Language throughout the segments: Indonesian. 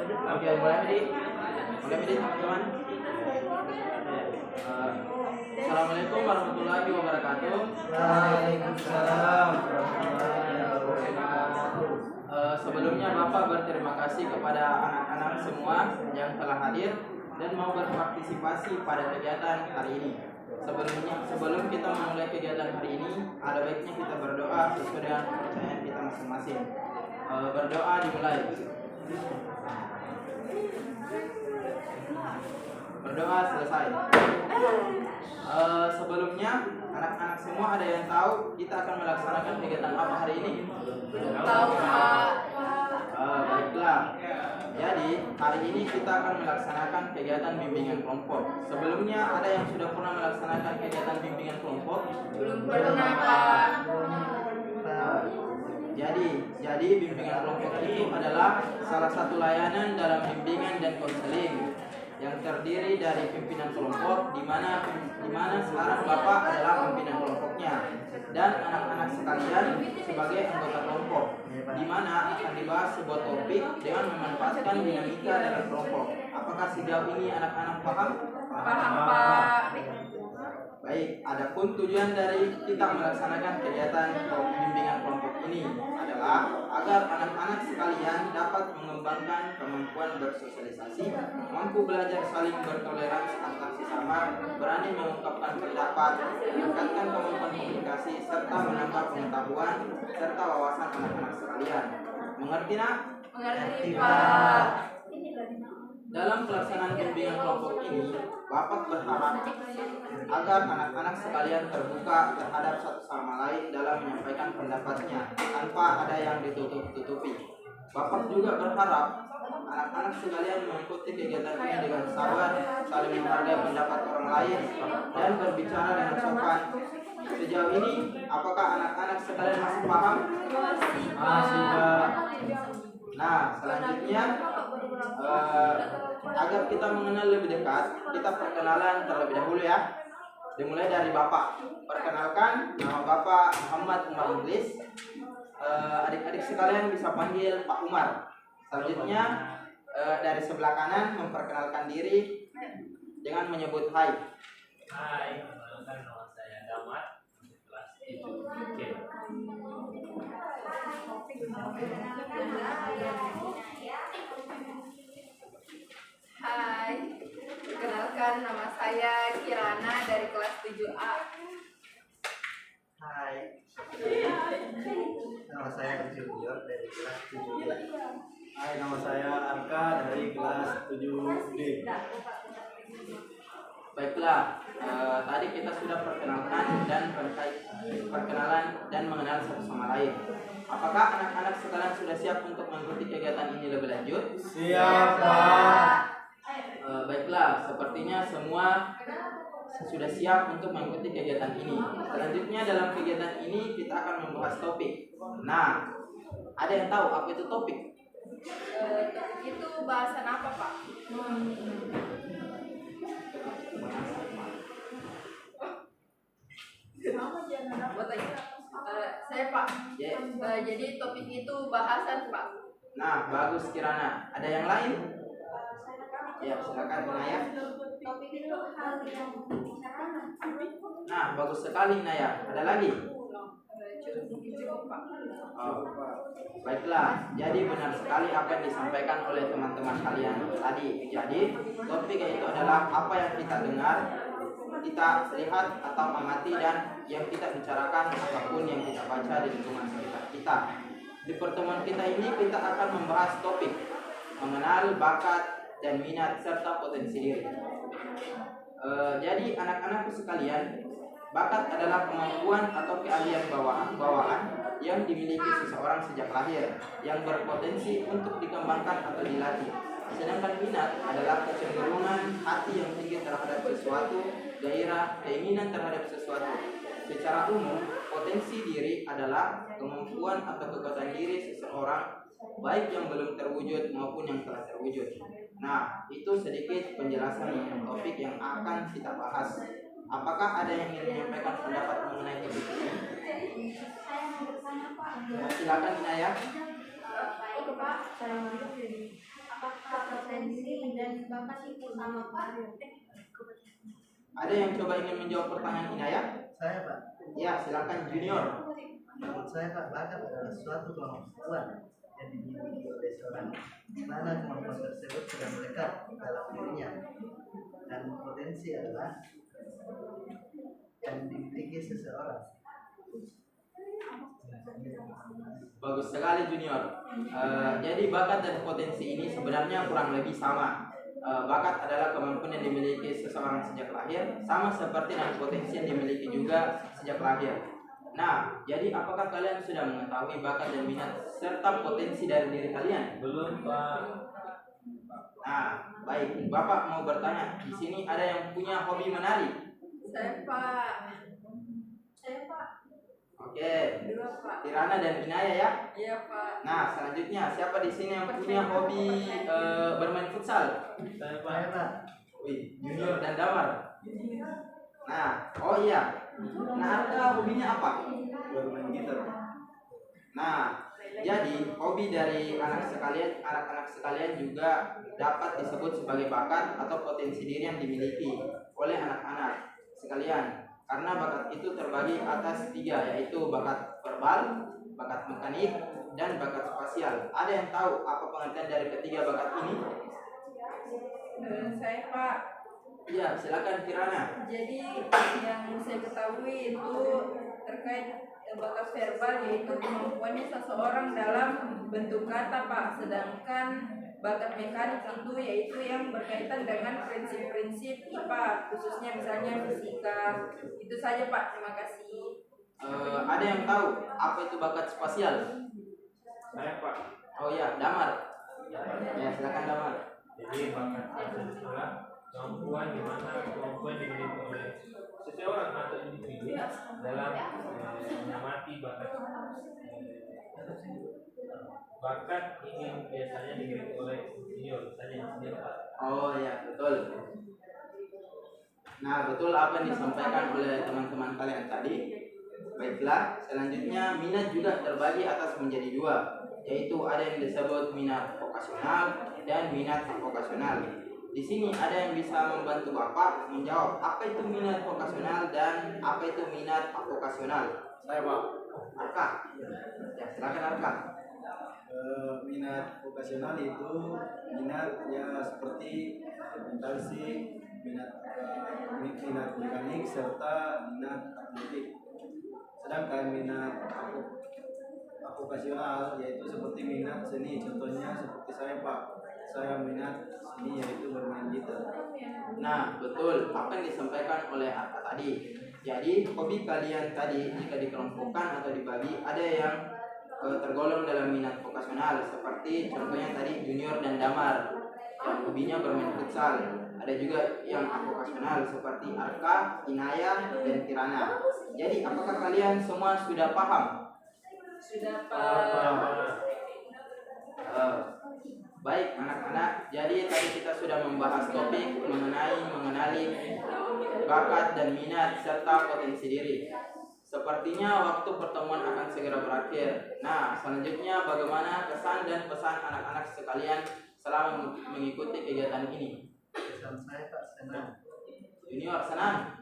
Oke, mulai Medi. Mulai Medi teman-teman. Assalamualaikum warahmatullahi wabarakatuh. Waalaikumsalam. Sebelumnya Bapak berterima kasih kepada anak-anak semua yang telah hadir dan mau berpartisipasi pada kegiatan hari ini. Sebelum kita memulai kegiatan hari ini, ada baiknya kita berdoa sesuai dengan kepercayaan kita masing-masing. Berdoa dimulai. Berdoa selesai. Sebelumnya anak-anak semua ada yang tahu kita akan melaksanakan kegiatan apa hari ini? Tahu, Pak. Baiklah. Jadi hari ini kita akan melaksanakan kegiatan bimbingan kelompok. Sebelumnya ada yang sudah pernah melaksanakan kegiatan bimbingan kelompok? Belum pernah, Pak. Jadi bimbingan kelompok itu adalah salah satu layanan dalam bimbingan dan konseling yang terdiri dari pimpinan kelompok di mana sekarang Bapak adalah pimpinan kelompoknya dan anak-anak sekalian sebagai anggota kelompok, di mana akan dibahas sebuah topik dengan memanfaatkan dinamika dalam kelompok. Apakah sejauh ini anak-anak paham? Paham, Pak. Baik, adapun tujuan dari kita melaksanakan kegiatan bimbingan kelompok ini adalah agar anak-anak sekalian dapat mengembangkan kemampuan bersosialisasi, mampu belajar saling bertoleransi antar sesama, berani mengungkapkan pendapat, meningkatkan kemampuan komunikasi, serta menambah pengetahuan serta wawasan anak-anak sekalian. Mengerti, Nak? Mengerti, Pak. Dalam pelaksanaan bimbingan kelompok ini, Bapak berharap agar anak-anak sekalian terbuka terhadap satu sama lain dalam menyampaikan pendapatnya tanpa ada yang ditutup-tutupi. Bapak juga berharap anak-anak sekalian mengikuti kegiatan ini dengan sabar, saling menghargai pendapat orang lain, dan berbicara dengan sopan. Sejauh ini, apakah anak-anak sekalian masih paham? Masih, Pak. Nah, selanjutnya agar kita mengenal lebih dekat, kita perkenalan terlebih dahulu ya. Dimulai dari Bapak. Perkenalkan, nama Bapak Muhammad Umar Idris. Adik-adik sekalian bisa panggil Pak Umar. Selanjutnya dari sebelah kanan memperkenalkan diri dengan menyebut hai. Hai, perkenalkan nama saya Damar, kelas 7 C. Hai, perkenalkan nama saya Kirana dari kelas 7A. Hai. Nama saya Junior dari kelas 7B. Hai, nama saya Arka dari kelas 7D. Baiklah, tadi kita sudah perkenalan dan mengenal satu sama lain. Apakah anak-anak sekalian sudah siap untuk mengikuti kegiatan ini lebih lanjut? Siap, Pak. Baiklah, sepertinya semua sudah siap untuk mengikuti kegiatan ini. Selanjutnya dalam kegiatan ini kita akan membahas topik. Nah, ada yang tahu apa itu topik? Itu bahasan apa, Pak? Saya, Pak. Jadi topik itu bahasan, Pak. Nah, bagus Kirana. Ada yang lain? Ya, silakan Naya. Topik itu hal yang dibicarakan. Nah, bagus sekali Naya. Ada lagi? Cukup, Pak. Oh, baiklah. Jadi benar sekali apa yang disampaikan oleh teman-teman kalian tadi. Jadi topik itu adalah apa yang kita dengar, kita lihat atau amati dan yang kita bicarakan apapun yang kita baca di lingkungan sekitar kita. Di pertemuan kita ini kita akan membahas topik mengenal bakat dan minat serta potensi diri. Jadi anak-anakku sekalian, bakat adalah kemampuan atau keahlian bawaan yang dimiliki seseorang sejak lahir yang berpotensi untuk dikembangkan atau dilatih. Sedangkan minat adalah kecenderungan hati yang tinggi terhadap sesuatu, gairah, keinginan terhadap sesuatu. Secara umum, potensi diri adalah kemampuan atau kekuatan diri seseorang baik yang belum terwujud maupun yang telah terwujud. Nah, itu sedikit penjelasan mengenai topik yang akan kita bahas. Apakah ada yang ingin menyampaikan pendapat mengenai topik ini? Saya mau bertanya, Pak. Silakan Inaya. Baik, Pak. Saya mau jadi apakah bakat itu sama Pak. Ada yang coba ingin menjawab pertanyaan Inaya? Saya Pak. Ya, silakan Junior. Menurut saya Pak, bakat adalah suatu kemampuan yang dimiliki oleh seorang mana kemampuan tersebut sudah melekat dalam dirinya, dan potensi adalah yang dimiliki seseorang. Bagus sekali Junior. Jadi bakat dan potensi ini sebenarnya kurang lebih sama. Bakat adalah kemampuan yang dimiliki seseorang sejak lahir, sama seperti dengan potensi yang dimiliki juga sejak lahir. Nah, jadi apakah kalian sudah mengetahui bakat dan minat serta potensi dari diri kalian? Belum, Pak. Nah, baik. Bapak mau bertanya. Di sini ada yang punya hobi menari? Saya Pak. Oke. Dua Pak. Tirana dan Inaya ya. Iya Pak. Nah, selanjutnya siapa di sini yang punya hobi bermain futsal? Saya, Pak. Saya Pak. Wih, Junior dan Damar. Nah, oh iya. Nah, Arka hobinya apa? Bermain gitar. Nah, jadi hobi dari anak-anak sekalian juga dapat disebut sebagai bakat atau potensi diri yang dimiliki oleh anak-anak sekalian. Karena bakat itu terbagi atas 3, yaitu bakat verbal, bakat mekanik, dan bakat spasial. Ada yang tahu apa pengertian dari ketiga bakat ini? Saya Pak. Iya, silakan Kirana. Jadi yang saya ketahui itu terkait bakat verbal, yaitu kemampuannya seseorang dalam bentuk kata Pak. Sedangkan bakat mekanik itu yaitu yang berkaitan dengan prinsip-prinsip IPA, khususnya misalnya fisika. Itu saja Pak, terima kasih. Ada yang tahu apa itu bakat spasial? Saya, Pak. Oh iya, Damar. Ya, silakan Damar. Jadi bakat itu adalah kemampuan di mana kemampuan dimiliki oleh seseorang atau individu dalam mengamati bakat ini biasanya dimiliki oleh insinyur, misalnya insinyur Pak. Oh iya, betul. Nah, betul apa yang disampaikan oleh teman-teman kalian tadi. Baiklah, selanjutnya minat juga terbagi atas menjadi 2, yaitu ada yang disebut minat vokasional dan minat vokasional. Di sini ada yang bisa membantu Bapak menjawab apa itu minat vokasional dan apa itu minat vokasional. Saya Pak. Arka. Ya, silakan Arka. Minat vokasional itu minat ya seperti akuntansi, minat mekanik serta minat atletik. Sedangkan minat vokasional yaitu seperti minat seni, contohnya seperti saya Pak. Saya minat seni yaitu bermain gitar. Nah, betul apa yang disampaikan oleh Arka tadi. Jadi hobi kalian tadi jika dikelompokkan atau dibagi, ada yang tergolong dalam minat vokasional seperti contohnya tadi Junior dan Damar yang hobinya bermain futsal. Ada juga yang vokasional seperti Arka, Inaya, dan Kirana. Jadi apakah kalian semua sudah paham? Sudah Pak. Baik anak-anak, jadi tadi kita sudah membahas topik mengenali bakat dan minat serta potensi diri. Sepertinya waktu pertemuan akan segera berakhir. Nah, selanjutnya bagaimana kesan dan pesan anak-anak sekalian selama mengikuti kegiatan ini? Pesan saya Pak, senang. Junior, senang?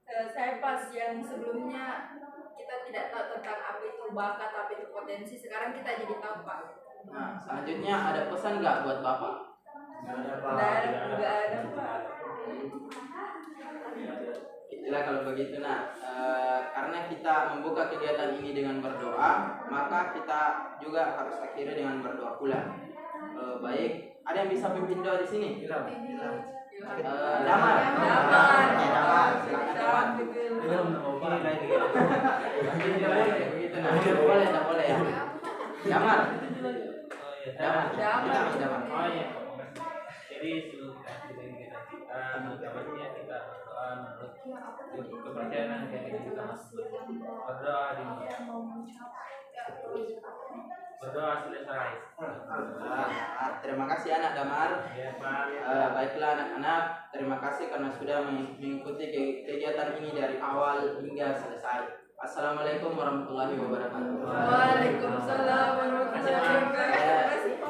Saya pas yang sebelumnya kita tidak tahu tentang apa itu bakat, apa itu potensi. Sekarang kita jadi tahu Pak. Nah, selanjutnya ada pesan nggak buat Bapak? Nggak ada Nggak ada Pak. Itulah kalau begitu. Nah, karena kita membuka kegiatan ini dengan berdoa, maka kita juga harus akhiri dengan berdoa pula. Baik, ada yang bisa pimpin doa di sini? Ilham. Damar. Damar. Ya, Damar. Silakan Damar. Ilham nama Pak. Tidak boleh begitu. Nah, tidak boleh ya. Damar. Oh iya, Damar. Damar. Kita Damar. Oh iya. Jadi sebelum kita akhiri kegiatan kita, pertamanya kita berdoa menurut kepercayaan yang kita masuk. Berdoa selesai. Terima kasih anak Damar. Ya Pak. Baiklah anak-anak, terima kasih karena sudah mengikuti kegiatan ini dari awal hingga selesai. Assalamualaikum warahmatullahi wabarakatuh. Waalaikumsalam warahmatullahi wabarakatuh.